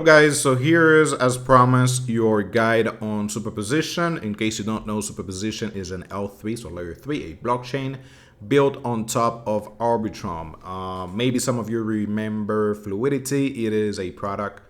Guys, so here's, as promised, your guide on Superposition. In case you don't know, Superposition is an L3, so layer 3, a blockchain built on top of Arbitrum. Maybe some of you remember Fluidity. It is a product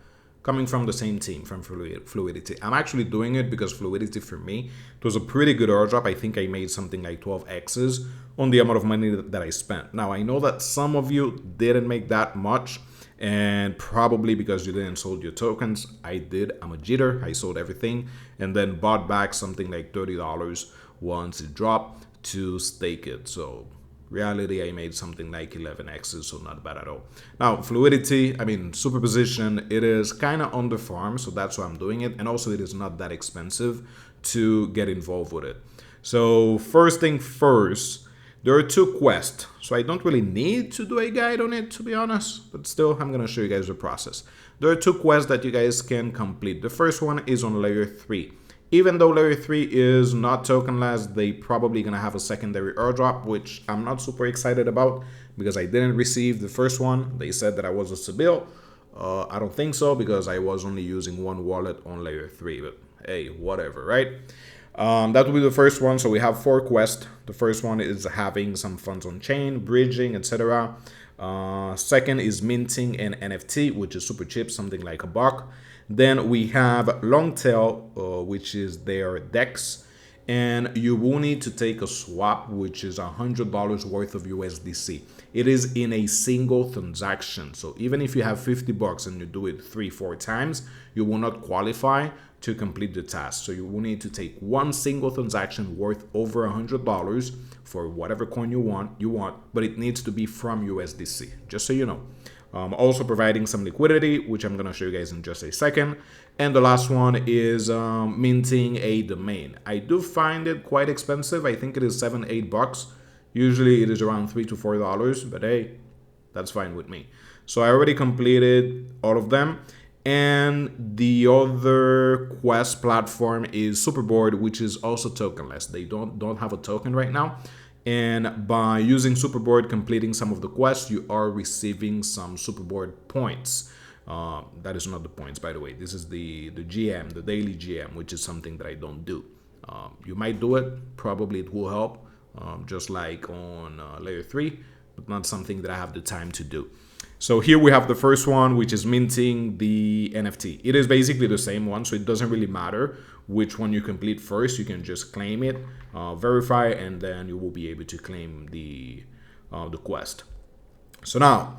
coming from the same team, from Fluidity. I'm actually doing it because Fluidity, for me, it was a pretty good airdrop. I think I made something like 12 X's on the amount of money that I spent. Now, I know that some of you didn't make that much, and probably because you didn't sold your tokens. I did. I'm a jitter. I sold everything and then bought back something like $30 once it dropped to stake it. So reality, I made something like 11 X's, so not bad at all. Now, Fluidity, I mean, Superposition, it is kind of on the farm, so that's why I'm doing it. And also, it is not that expensive to get involved with it. So first thing first, there are two quests, so I don't really need to do a guide on it, to be honest, but still, I'm going to show you guys the process. There are two quests that you guys can complete. The first one is on layer 3. Even though layer 3 is not tokenless, they probably going to have a secondary airdrop, which I'm not super excited about because I didn't receive the first one. They said that I was a Sibyl. I don't think so because I was only using one wallet on layer 3, but hey, whatever, right? That will be the first one. So we have 4 quests. The first one is having some funds on chain, bridging, etc. Second is minting an NFT, which is super cheap, something like $1. Then we have Longtail, which is their DEX. And you will need to take a swap, which is $100 worth of USDC. It is in a single transaction. So even if you have $50 and you do it 3-4 times, you will not qualify to complete the task. So you will need to take one single transaction worth over $100 for whatever coin you want, but it needs to be from USDC, just so you know. Also providing some liquidity, which I'm going to show you guys in just a second. And the last one is minting a domain. I do find it quite expensive. I think it is $7-8. Usually it is around $3 to $4, but hey, that's fine with me. So I already completed all of them. And the other quest platform is Superboard, which is also tokenless. They don't have a token right now. And by using Superboard, completing some of the quests, you are receiving some Superboard points. That is not the points, by the way. This is the GM, the daily GM, which is something that I don't do. You might do it. Probably it will help, just like on layer 3, but not something that I have the time to do. So here we have the first one, which is minting the NFT. It is basically the same one, so it doesn't really matter which one you complete first. You can just claim it, verify, and then you will be able to claim the quest. So now,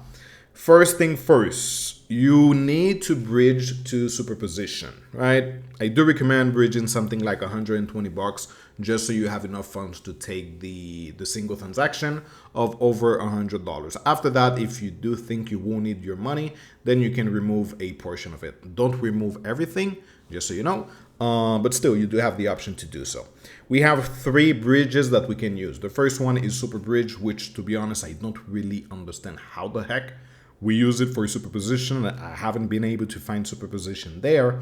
first thing first, you need to bridge to Superposition, right? I do recommend bridging something like $120 just so you have enough funds to take the single transaction of over $100. After that, if you do think you will need your money, then you can remove a portion of it. Don't remove everything, just so you know, but still, you do have the option to do so. We have 3 bridges that we can use. The first one is Super Bridge, which, to be honest, I don't really understand how the heck we use it for Superposition. I haven't been able to find Superposition there.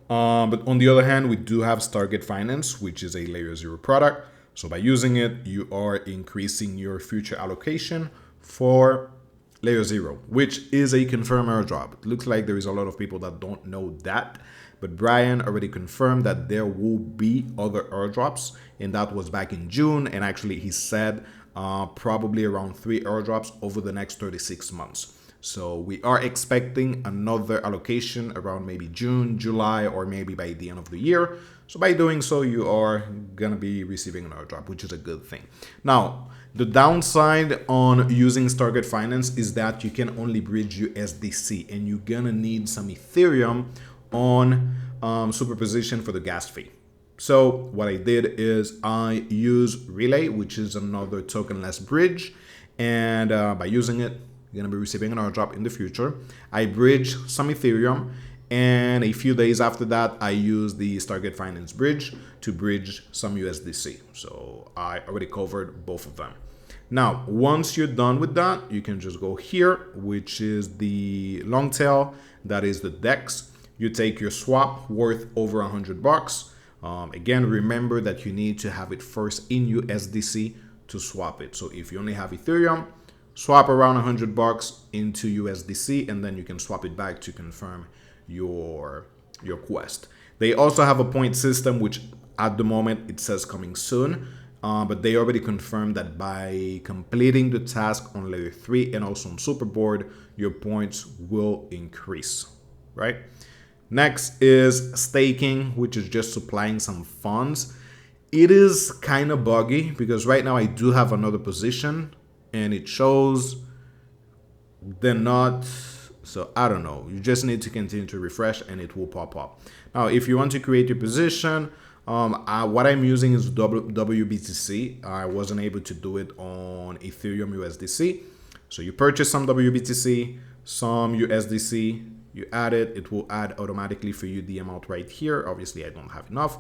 But on the other hand, we do have Stargate Finance, which is a layer 0 product. So by using it, you are increasing your future allocation for layer 0, which is a confirmed airdrop. It looks like there is a lot of people that don't know that, but Brian already confirmed that there will be other airdrops, and that was back in June. And actually, he said probably around 3 airdrops over the next 36 months. So we are expecting another allocation around maybe June, July, or maybe by the end of the year. So by doing so, you are going to be receiving an airdrop, which is a good thing. Now, the downside on using Stargate Finance is that you can only bridge USDC, and you're going to need some Ethereum on Superposition for the gas fee. So what I did is I use Relay, which is another tokenless bridge. And by using it, you're going to be receiving an airdrop in the future. I bridge some Ethereum, and a few days after that, I use the Stargate Finance bridge to bridge some USDC. So I already covered both of them. Now, once you're done with that, you can just go here, which is the Longtail. That is the DEX. You take your swap worth over $100. Again, remember that you need to have it first in USDC to swap it. So if you only have Ethereum, swap around $100 into USDC, and then you can swap it back to confirm your quest. They also have a point system, which at the moment it says coming soon, but they already confirmed that by completing the task on layer 3 and also on Superboard, your points will increase, right? Next is staking, which is just supplying some funds. It is kind of buggy because right now I do have another position and it shows they're not. So I don't know. You just need to continue to refresh and it will pop up. Now, if you want to create your position, what I'm using is WBTC. I wasn't able to do it on Ethereum USDC. So you purchase some WBTC, some USDC, you add it. It will add automatically for you the amount right here. Obviously, I don't have enough.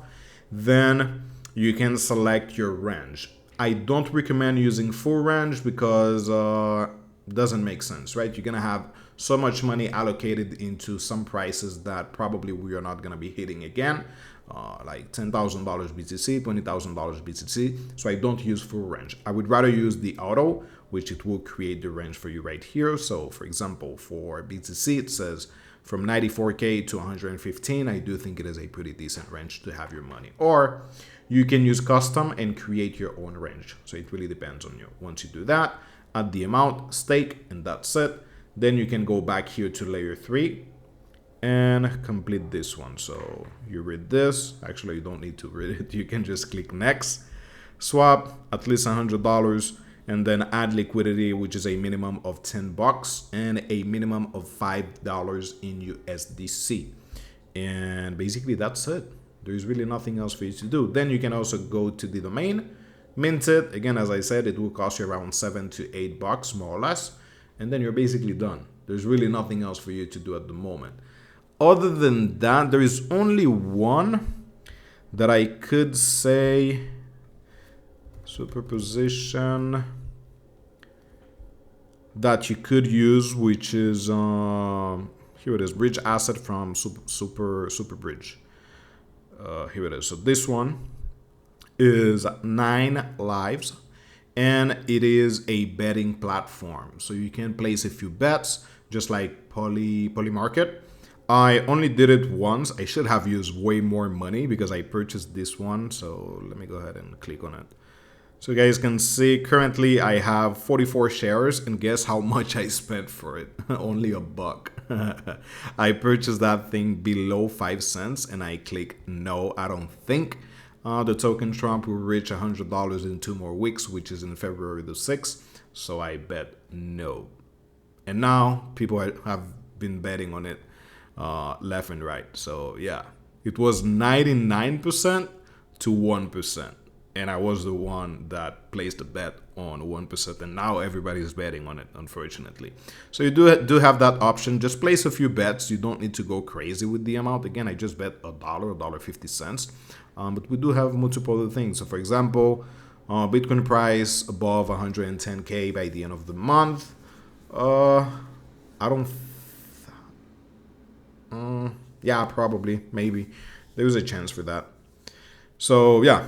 Then you can select your range. I don't recommend using full range because it doesn't make sense, right? You're going to have so much money allocated into some prices that probably we are not going to be hitting again, like $10,000 BTC, $20,000 BTC. So I don't use full range. I would rather use the auto, which it will create the range for you right here. So for example, for BTC, it says from 94K to 115. I do think it is a pretty decent range to have your money. Or you can use custom and create your own range. So it really depends on you. Once you do that, add the amount, stake, and that's it. Then you can go back here to layer 3 and complete this one. So you read this. Actually, you don't need to read it. You can just click next, swap at least $100, and then add liquidity, which is a minimum of $10 and a minimum of $5 in USDC. And basically that's it. There's really nothing else for you to do. Then you can also go to the domain, mint it. Again, as I said, it will cost you around $7 to $8 more or less. And then you're basically done. There's really nothing else for you to do at the moment. Other than that, there is only one that I could say, Superposition, that you could use, which is, here it is, bridge asset from Superbridge. Here it is. So this one is 9 lives. And it is a betting platform. So you can place a few bets, just like Polymarket. I only did it once. I should have used way more money because I purchased this one. So let me go ahead and click on it. So you guys can see currently I have 44 shares, and guess how much I spent for it? Only $1. I purchased that thing below 5 cents and I click no, I don't think. The token Trump will reach $100 in 2 more weeks, which is in February the 6th. So I bet no. And now people have been betting on it left and right. So yeah, it was 99% to 1%. And I was the one that placed a bet on 1%. And now everybody's betting on it, unfortunately. So you do have that option. Just place a few bets. You don't need to go crazy with the amount. Again, I just bet $1.50. But we do have multiple other things. So for example, Bitcoin price above 110K by the end of the month. Yeah, probably, maybe. There's a chance for that. So yeah,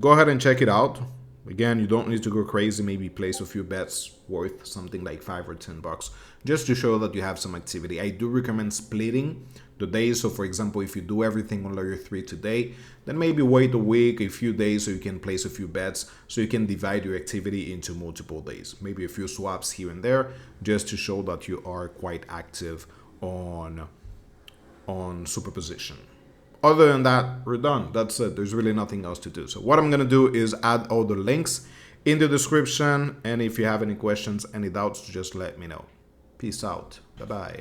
go ahead and check it out. Again, you don't need to go crazy. Maybe place a few bets worth something like $5 or $10 just to show that you have some activity. I do recommend splitting the days. So for example, if you do everything on layer 3 today, then maybe wait a week, a few days so you can place a few bets so you can divide your activity into multiple days. Maybe a few swaps here and there just to show that you are quite active on Superposition. Other than that, we're done. That's it. There's really nothing else to do. So what I'm going to do is add all the links in the description. And if you have any questions, any doubts, just let me know. Peace out. Bye-bye.